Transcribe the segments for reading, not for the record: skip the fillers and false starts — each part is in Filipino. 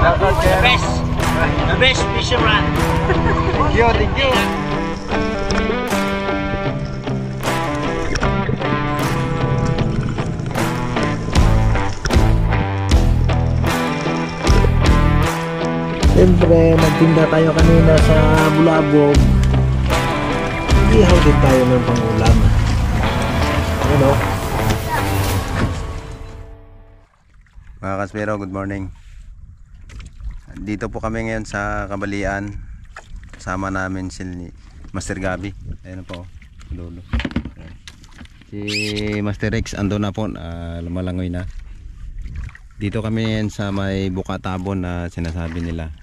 The best fisherman. Thank you. Siyempre, nagtinda tayo kanina sa Bulabog. Ihaw din tayo ng pangulam. Ano? Mga kaspero, good morning. Dito po kami ngayon sa Kabalian. Kasama namin si Master Gabi. Ayan po, lolo. Si Master Rex ando na po, lumalangoy na. Dito kami ngayon sa may Bukatabon na sinasabi nila.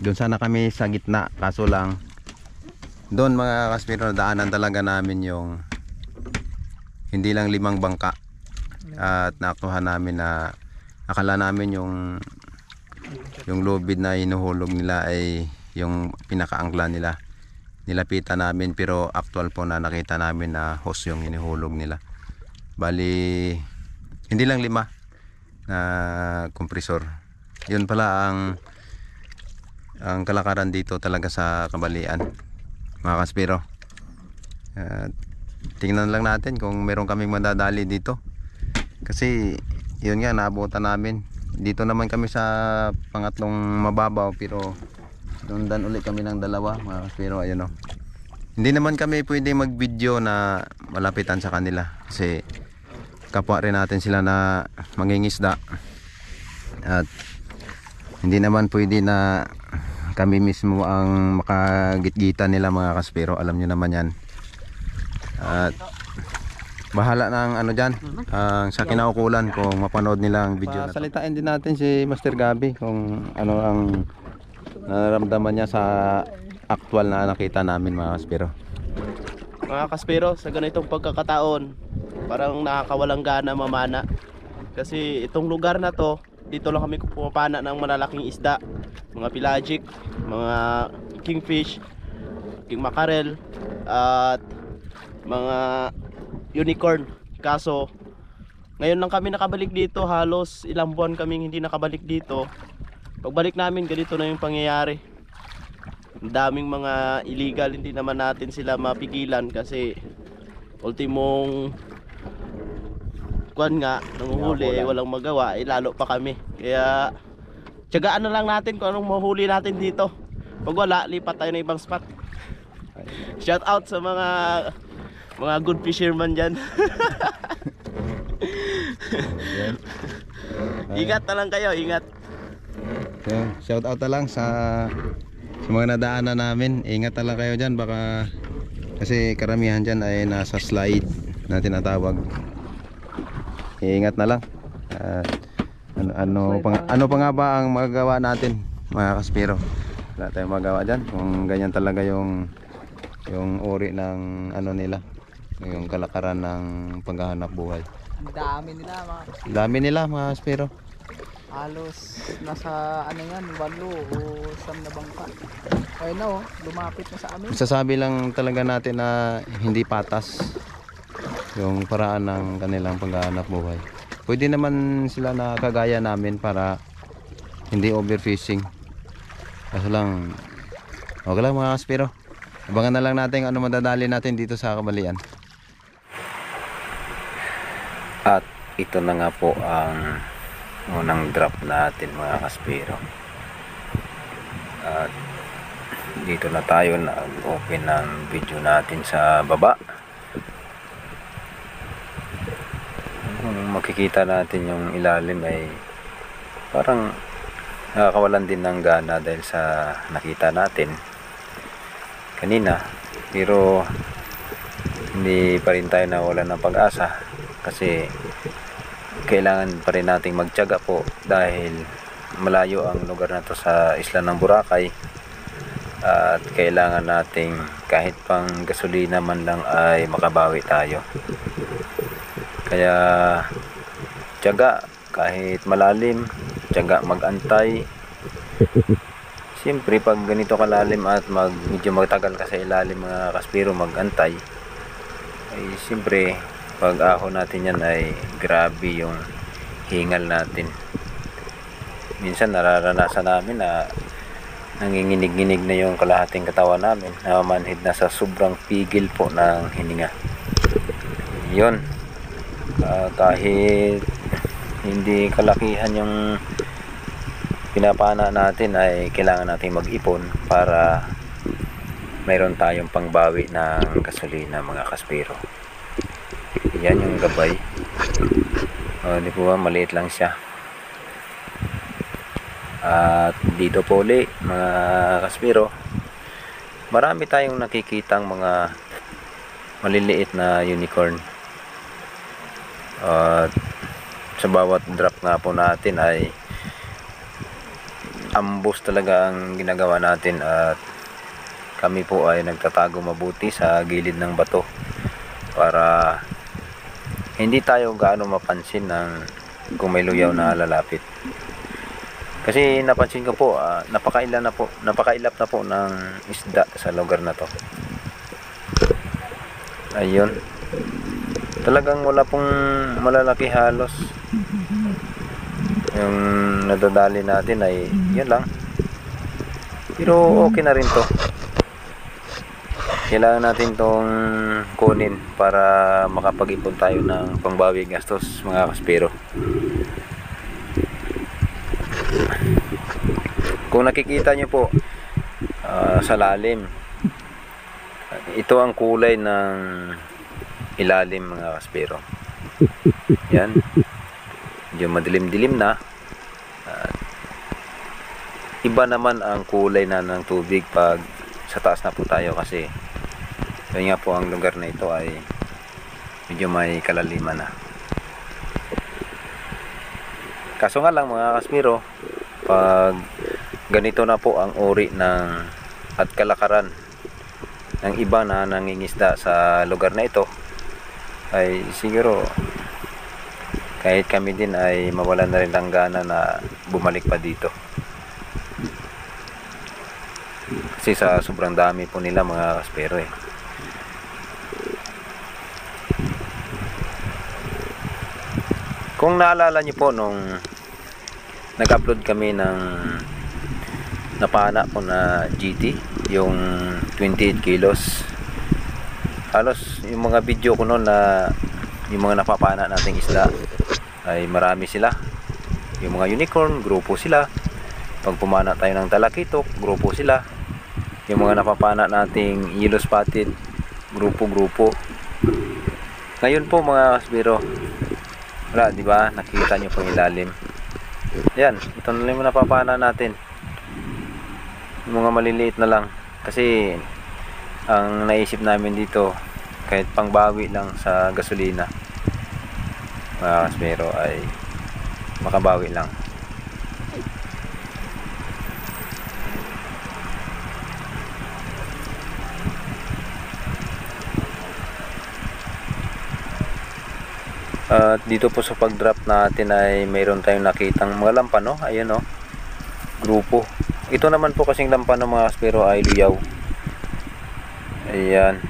Doon sana kami sa gitna, kaso lang doon mga kaspero, daanan talaga namin yung hindi lang 5 bangka. At nakuha namin na akala namin yung lubid na hinuhulog nila ay yung pinakaangkla nila. Nilapitan namin, pero actual po na nakita namin na hose yung hinuhulog nila. Bali hindi lang 5 na kompresor. Yun pala ang kalakaran dito talaga sa Kabalian, mga kaspero. Tingnan lang natin kung meron kaming madadali dito, kasi yun nga, naabutan namin. Dito naman kami sa pangatlong mababaw, pero dundan ulit kami ng 2, mga kaspero. Ayun o, hindi naman kami pwede mag video na malapitan sa kanila, kasi kapwa rin natin sila na mangingisda, at hindi naman pwede na kami mismo ang makagitgitan nila, mga kaspero. Alam nyo naman yan. At bahala ng ano dyan, sa kinaukulan kung mapanood nila ang video na to. Salitain din natin si Master Gabi kung ano ang nararamdaman niya sa actual na nakita namin, mga kaspero. Mga kaspero, sa ganitong pagkakataon, parang nakakawalang gana mamana. Kasi itong lugar na to, dito lang kami pumapana ng malalaking isda, mga pelagic, mga kingfish, king mackerel, at mga unicorn. Kaso ngayon lang kami nakabalik dito, halos ilang buwan kaming hindi nakabalik dito. Pagbalik namin, ganito na yung pangyayari. Ang daming mga illegal, hindi naman natin sila mapigilan kasi ultimong kuan nga, nanguhuli, walang magawa, lalo pa kami. Kaya tiyagaan na lang natin kung anong mahuli natin dito. Pag wala, lipat tayo ng ibang spot. Shout out sa mga good fisherman dyan. Ingat na lang kayo, ingat. So, shout out na lang sa mga nadaanan namin. Ingat na lang kayo dyan, baka kasi karamihan dyan ay nasa slide na tinatawag. Ingat na lang. Ano pa nga ba ang magagawa natin, mga kaspero? Wala tayong magawa dyan kung ganyan talaga yung uri ng ano nila, yung kalakaran ng paghahanap buhay. Ang dami nila, mga kaspero. Dami nila, mga kaspero. Halos nasa ano yan, 8 o 9 na bangka. Ayun na oh, lumapit na sa amin. Sasabi lang talaga natin na hindi patas yung paraan ng kanilang paghahanap buhay. Pwede naman sila na kagaya namin para hindi overfishing. Kaso lang, okay lang, mga kaspero. Abangan na lang natin ano madadali natin dito sa Kabalian. At ito na nga po ang unang drop natin, mga kaspero. At dito na tayo nag-open ng video natin sa baba. Kung makikita natin yung ilalim ay parang nakakawalan din ng gana dahil sa nakita natin kanina, pero hindi pa rin tayo nawalan ng pag-asa kasi kailangan pa rin nating magtiyaga po dahil malayo ang lugar na to sa isla ng Boracay, at kailangan nating kahit pang gasolina man lang ay makabawi tayo. Kaya tiyaga kahit malalim, tiyaga mag-antay. Siyempre pag ganito kalalim at medyo magtagal ka sa ilalim, mga kaspero, mag-antay, ay siyempre pag ahon natin yan ay grabe yung hingal natin. minsan nararanasan namin na nanginginig-nginig na yung kalahating katawan namin, namamanhid na sa sobrang pigil po ng hininga. Yun, kahit hindi kalakihan yung pinapana natin, ay kailangan natin mag-ipon para mayroon tayong pangbawi ng gasolina, mga kaspero. Yan yung gabay. Di po ba, maliit lang siya. At dito po ulit, mga kaspero, marami tayong nakikitang mga maliliit na unicorn. At sa bawat drop nga po natin ay ambos talaga ang ginagawa natin, at kami po ay nagtatago mabuti sa gilid ng bato para hindi tayo gaano mapansin ng kung may luyaw na lalapit. Kasi napansin ko po, napakailap na po ng isda sa lugar na to. Ayun, talagang wala pong malalaki halos. Yung nadadali natin ay yun lang, pero okay na rin to. Kailangan natin tong kunin para makapag-ipon tayo ng pangbawi gastos, mga kaspero. Kung nakikita nyo po sa lalim, ito ang kulay ng ilalim, mga kaspero. Yan, medyo madilim-dilim na. Iba naman ang kulay na ng tubig pag sa taas na po tayo, kasi yun nga po, ang lugar na ito ay medyo may kalaliman na. Kaso nga lang, mga kaspero, pag ganito na po ang uri ng at kalakaran ng iba na nangingisda sa lugar na ito, ay siguro kahit kami din ay mawalan na rin ng gana na bumalik pa dito, kasi sa sobrang dami po nila, mga kaspero eh. Kung naalala niyo po nung nag-upload kami ng napana po na GT, yung 28 kilos, halos yung mga video ko noon na yung mga napapana nating isda ay marami sila. Yung mga unicorn, grupo sila. Pag pumana tayo ng talakitok, grupo sila. Yung mga napapana nating yellow spotted, grupo-grupo. Ngayon po, mga kaspero, wala, di ba? Nakikita nyo pang ilalim. Yan, ito na lang yung napapana natin. Yung mga maliliit na lang. Kasi ang naisip namin dito, kahit pangbawi lang sa gasolina, mga kaspero, ay makabawi lang. At dito po sa pag-drop natin ay mayroon tayong nakitang mga lampano. Ayan o, grupo. Ito naman po kasing lampano, mga kaspero, ay luyaw. Ayan,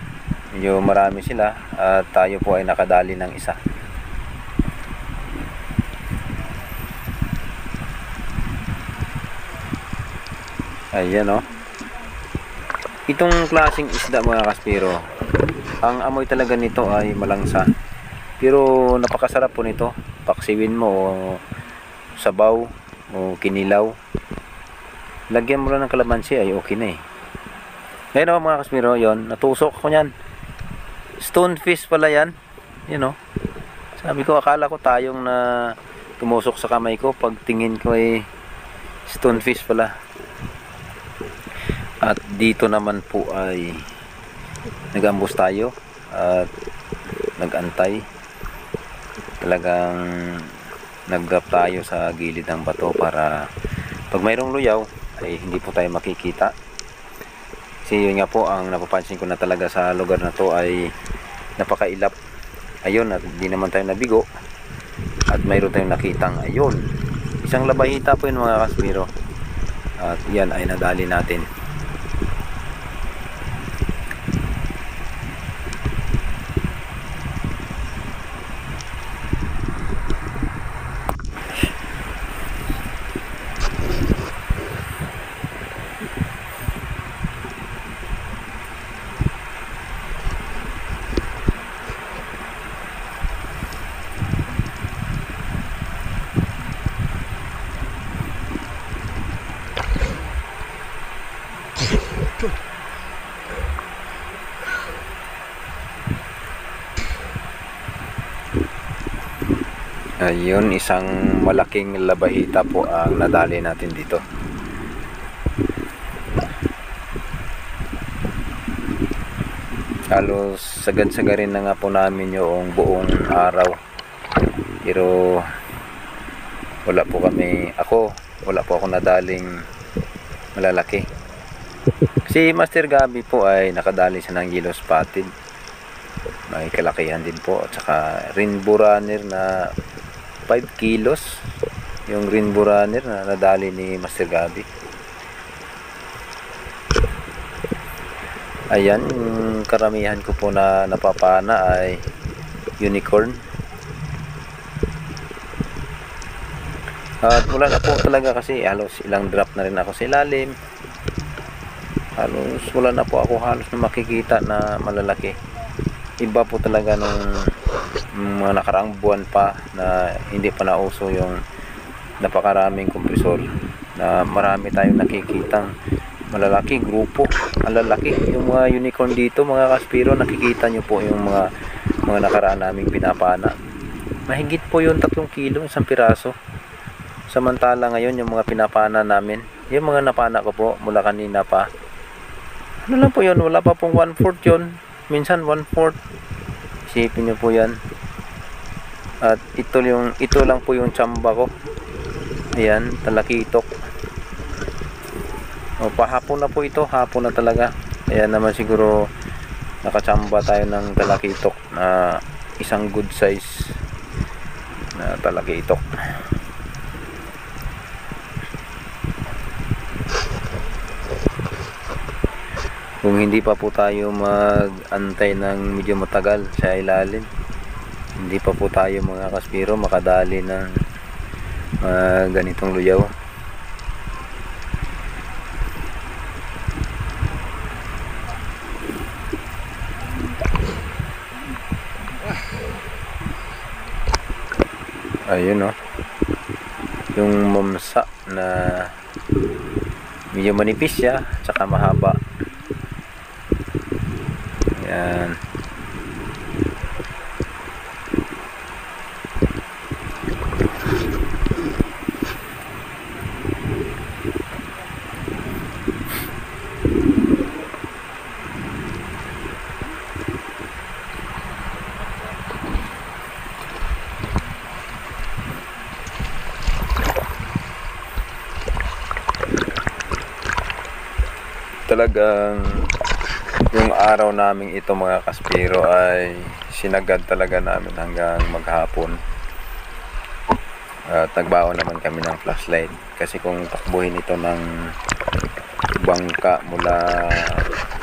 medyo marami sila, at tayo po ay nakadali ng isa. Ayan o, itong klaseng isda, mga kaspero, ang amoy talaga nito ay malangsa. Pero napakasarap po nito. Paksiwin mo o sabaw o kinilaw, lagyan mo lang ng kalamansi, ay okay na eh. Ngayon o, mga kaspero, yun, natusok ko yan. Stonefish pala yan. Yun o. Sabi ko, akala ko tayong na tumusok sa kamay ko. Pag tingin ko ay stonefish pala. At dito naman po ay nag-ambos tayo at nag-antay. Talagang nag-drop tayo sa gilid ng bato para pag mayroong luyaw ay hindi po tayo makikita. Kasi yun nga po, ang napapansin ko na talaga sa lugar na to ay napakailap. Ayun, at di naman tayo nabigo, at mayroon tayong nakitang, ayun, isang labahita po yun, mga kaspero, at yan ay nadali natin. Ayun, isang malaking labahita po ang nadali natin dito. Halos sagad-sagarin na nga po namin yung buong araw. Pero wala po ako nadaling malalaki. Si Master Gabi po ay nakadali siya ng yellow spotted. May kalakihan din po. At saka rainbow runner na 5 kilos. Yung rainbow runner na nadali ni Master Gabi. Ayan, yung karamihan ko po na napapana ay unicorn. At wala na po talaga kasi halos ilang drop na rin ako sa ilalim. Halos wala na po ako halos na makikita na malalaki. Iba po talaga nung mga nakaraang buwan pa na hindi pa nauso yung napakaraming kompresor na marami tayong nakikitang malalaki grupo. Ang lalaki yung mga unicorn dito mga kaspiro, nakikita nyo po yung mga nakaraan naming pinapana. Mahigit po yung 3 kilo isang piraso. Samantala ngayon yung mga pinapana namin, yung mga napana ko po mula kanina pa, ano lang po yun, wala pa pong 1/4 yun, minsan 1/4. Isipin nyo po yan. At ito lang po yung tsamba ko. Ayan, talakitok. O, pahapon na po ito, hapon na talaga. Ayan naman siguro nakatsamba tayo ng talakitok na isang good size na talakitok. Kung hindi pa po tayo mag-antay ng medyo matagal sa ilalim, hindi pa po tayo mga kaspiro makadali ng ganitong luyaw. Ayun o, yung mamsa na medyo manipis siya tsaka mahaba. Yan. Talagang yung araw namin ito mga kaspiro ay sinagad talaga namin hanggang maghapon. At nagbaon naman kami ng flashlight kasi kung takbuhin ito ng bangka mula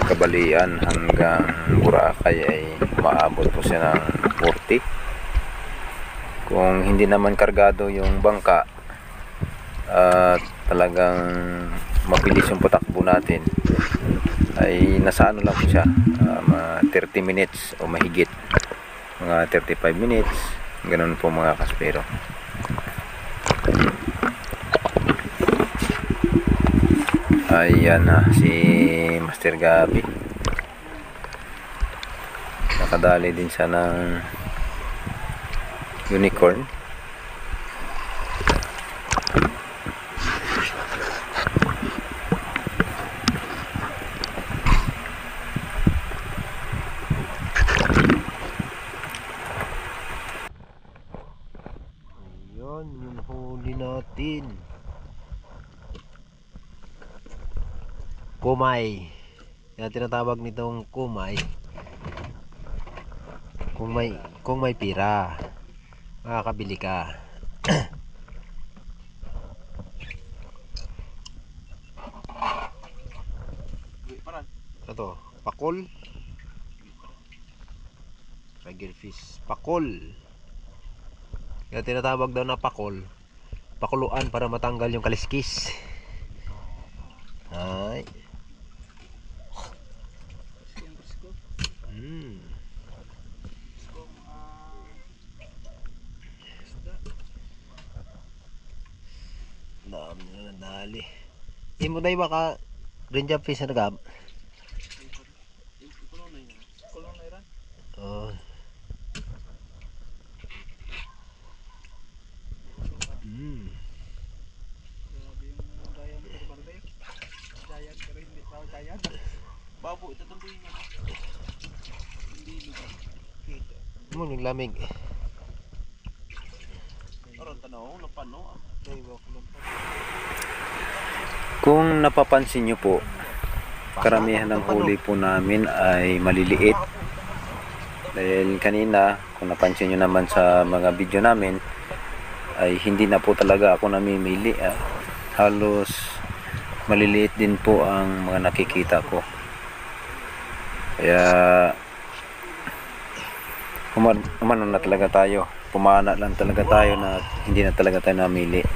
Kabalian hanggang Boracay ay maabot po siya ng 40. Kung hindi naman kargado yung bangka at talagang mabilis yung patakbo natin ay nasa ano lang po siya, 30 minutes o mahigit, mga 35 minutes, ganun po mga kaspero. Ayan na si Master Gabi, nakadali din siya ng unicorn. Yung huli natin, kumay. Kaya tinatawag nitong kumay. Kung may pira, makakabili ka. Ito, pakol. Tigerfish, pakol. Kaya tinatawag daw na pakol. Pakuluan para matanggal yung kaliskis. Ay. Dami na nadali. Hindi mo tayo baka green job fish na nagab. Oh. Mo naglamig. Kung napapansin nyo po, karamihan ng huli po namin ay maliliit. Dahil kanina, kung napansin nyo naman sa mga video namin, ay hindi na po talaga ako namimili. Halos maliliit din po ang mga nakikita ko. Kaya umano na talaga tayo. Pumana lang talaga tayo na hindi na talaga tayo namili.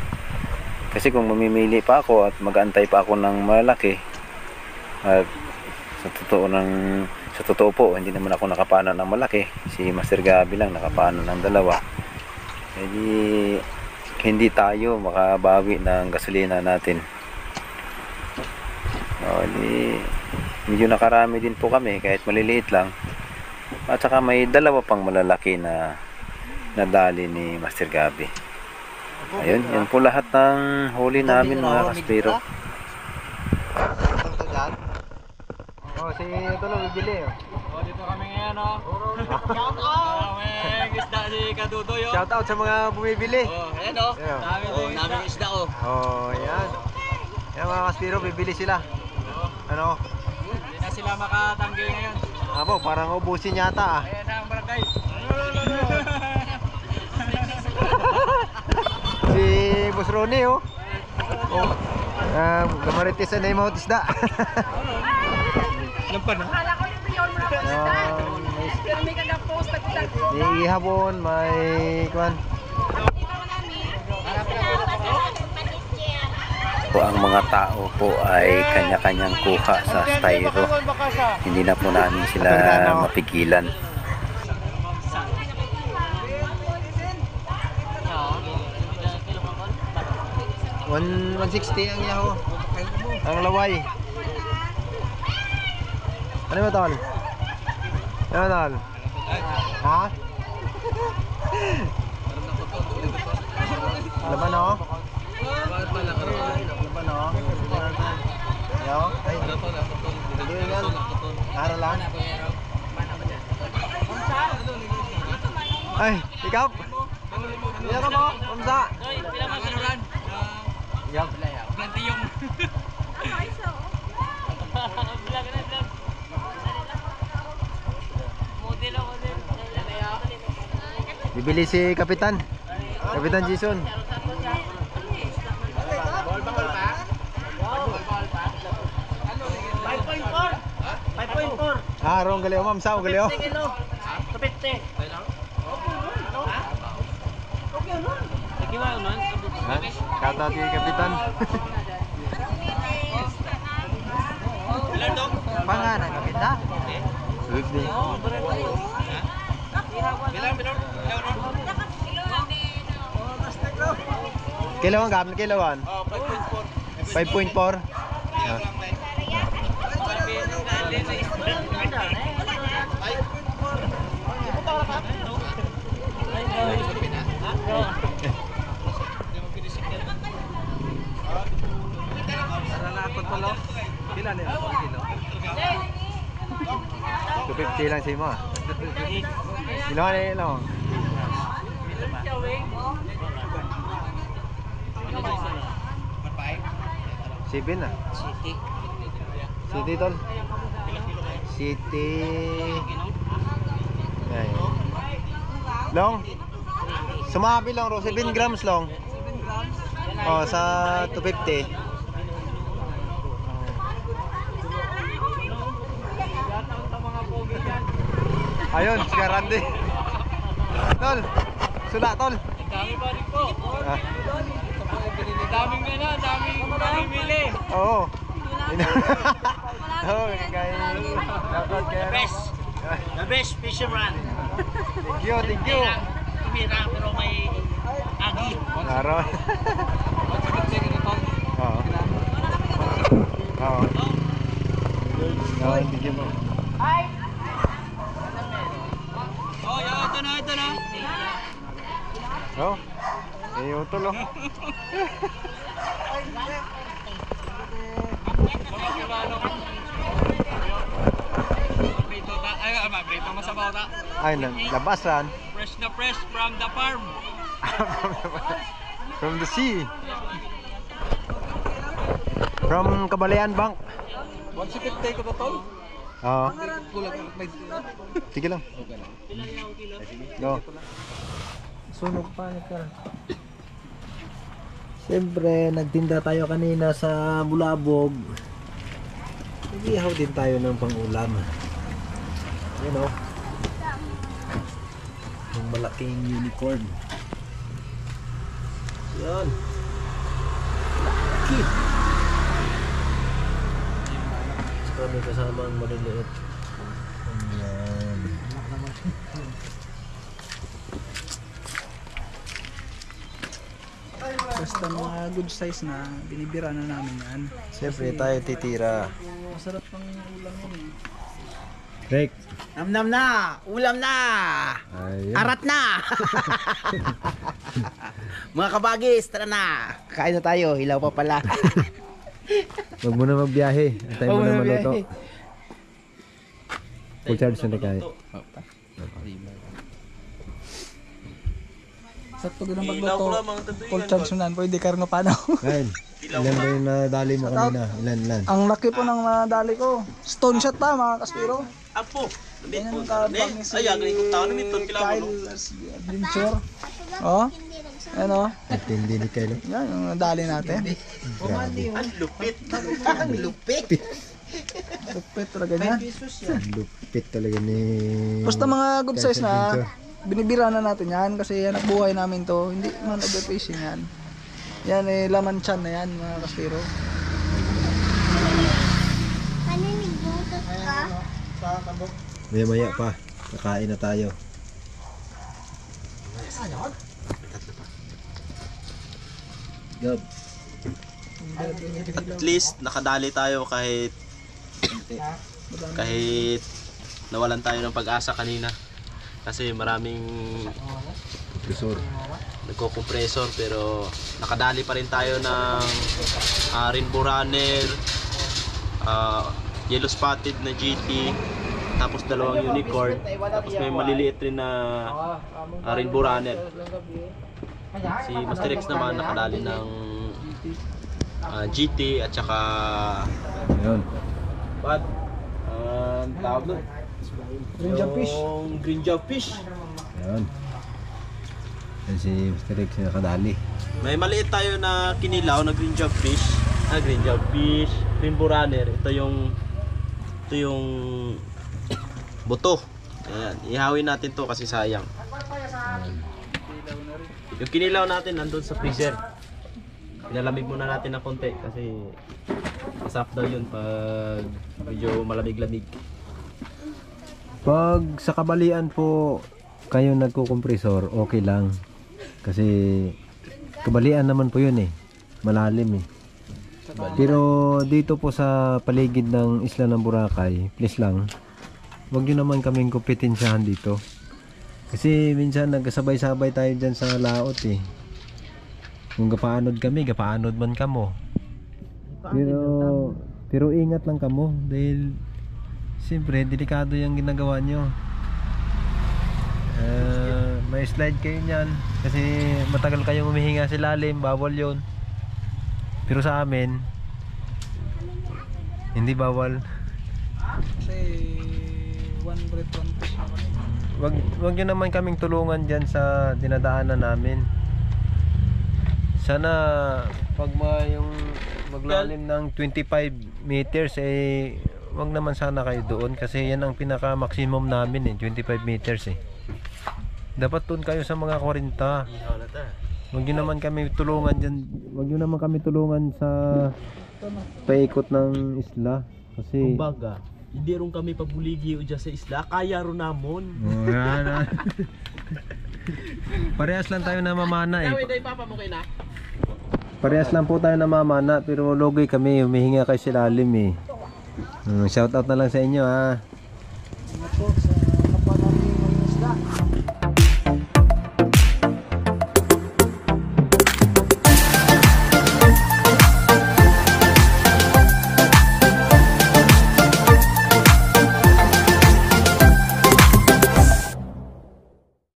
Kasi kung mamimili pa ako at mag-aantay pa ako ng malaki, at sa totoo po, hindi naman ako nakapana ng malaki. Si Master Gabi lang nakapana ng dalawa. Hindi tayo makabawi ng gasolina natin. Medyo nakarami din po kami kahit maliliit lang. At saka may dalawa pang malalaki na nadali ni Master Gabi. Ayun, yan po lahat ng huli namin mga kaspero. Si ito lang bibili. Dito kami ngayon, oh. Shout out! May isda si Kadudoy, oh. Shout out sa mga bumibili. Ayan, oh. Dami din isda, oh. Yan. Yan mga kaspiro, bibili sila. Ano? Hindi na sila makatanggi ngayon. Apo, parang ubusin yata. Ayan na ang barangay. Si Boss Ronnie, oh. Gamaritis na yung mga isda. Lampan, ha? Kala ko yung piyon mo na pagkita. Pero may kagapos pagkita. May ihapon, may kwan. Po ang mga tao po ay kanya-kanyang kuha sa styro. Hindi na po namin sila mapigilan. $160 ang yaho. Ang laway. Ano ba tol? Ano tol? Ha? Laban o? Laban o? Yo? Ay, hindi yan. Tara lang. Ay, ikaw? Pila ka mo? Kumsa? Pila mo sa ran? Yup. Ganti yung... Bibili si Kapitan. Kapitan Jason. Rong galeo ma'am, sao galeo? 250. Kata si Kapitan. Pangalan Kapitan. Swiftly. Kilawan gamit kilawan. 5.4. Pila nila 1 kilo. 250 lang si mo. Kilawan eh lang. Sipin na. City tol. City. Ayan. Long. Sumabi lang ro 7 grams long. Oh, sa 250. Ayun, si Karande. Tol. Sula tol. Dami pa rin po. Daming na, daming mamimili. Oo. Oh, kay The best fisherman. Thank you, thank you. Tumira pero may agi. Klaro. Oo. Oo. Thank you po. Oh, yeah, ito na. Oh. Yung tulo. Ay, labasan. Fresh na fresh from the farm. From the sea. From Kabalayan Bank. 150 ko to tol. Oo. Sige lang. Go. Sunog pa ka. Siyempre, nagtinda tayo kanina sa Bulabog. Nag-ihaw din tayo ng pang-ulam. Yan o. Yung malaking unicorn. Yan. Laki. Saka may kasamang maliliit. Ayan. Basta mga good size na, binibira na namin yan. Siyempre tayo titira. Masarap pang ulam yun eh. Rick. Namnam na! Ulam na! Ayun. Arat na! Mga kabagis, tara na! Kain na tayo, hilaw pa pala. Huwag mo na magbiyahe. Antay mo Huwag na mo na maluto. magbiyahe. Full charge na kayo. Sakto ganun magluto. Full charge na, pwede karno pa daw. Ngayon, ilan ba yung nadali mo kanina? Ilan? Ang laki po ng nadali ko. Stone shot pa mga kaspiro. Apo. Ganyan ang kabang ni si Ay, agri ko tao namin ton kilamo. Kyle Adventure. Oh, ano? At hindi ni Kyle. Yan yung nadali natin. Grabe. Ang lupit. Ang lupit! Lupit talaga yan. Ang lupit talaga ni... Basta mga good size na, Adventure. binibira na natin yan kasi yan ang buhay namin to. Hindi man nag-fishing yan. Yan eh, laman tiyan na yan mga kaspiro. Maya pa. Kakain na tayo. Gob. At least nakadali tayo kahit nawalan tayo ng pag-asa kanina. Kasi maraming Resort. nagko-compressor pero nakadali pa rin tayo ng Rainbow Runner, Yellow Spotted na GT, tapos dalawang unicorn, tapos may maliliit rin na Rainbow Runner. Si Master X naman nakadali ng GT at saka Ayun. what? Tawag doon? Green jump fish. Yung green jump fish. Ayun. Yan si Mr. Rex yung nakadali. May maliit tayo na kinilaw na green jump fish. Green jump fish, Rainbow Runner. Ito yung buto. Ayan, ihawin natin to kasi sayang. Yung kinilaw natin nandun sa freezer. Pinalamig muna natin ng konti kasi masarap daw yun pag medyo malamig-lamig. Pag sa kabalian po kayo nagko-compressor, okay lang. Kasi kabalian naman po yun eh. Malalim eh. Pero dito po sa paligid ng isla ng Boracay, please lang, wag nyo naman kaming kompetensyahan dito. Kasi minsan nagkasabay-sabay tayo dyan sa laot eh. Kung gapaanod kami, gapaanod man kamo. Pero ingat lang kamo dahil siyempre delikado yung ginagawa nyo. May slide kayo nyan kasi matagal kayong humihinga sa lalim, bawal yon. Pero sa amin hindi bawal. Kasi one bread, one fish naman eh. Wag nyo naman kaming tulungan dyan sa dinadaanan namin. Sana pag yung maglalim ng 25 meters eh wag naman sana kayo doon kasi yan ang pinaka maximum namin eh, 25 meters eh. Dapat doon kayo sa mga 40. Wag nyo naman kami tulungan dyan. Wag nyo naman kami tulungan sa paikot ng isla kasi Kumbaga, hindi rin kami pabuligi o dyan sa isla, kaya rin namon. Parehas lang tayo na mamana eh. Day papa mo kayo na? Parehas lang po tayo na mamana pero logoy kami, humihinga kayo sa lalim eh. Shout out na lang sa inyo ha. Ano po, sa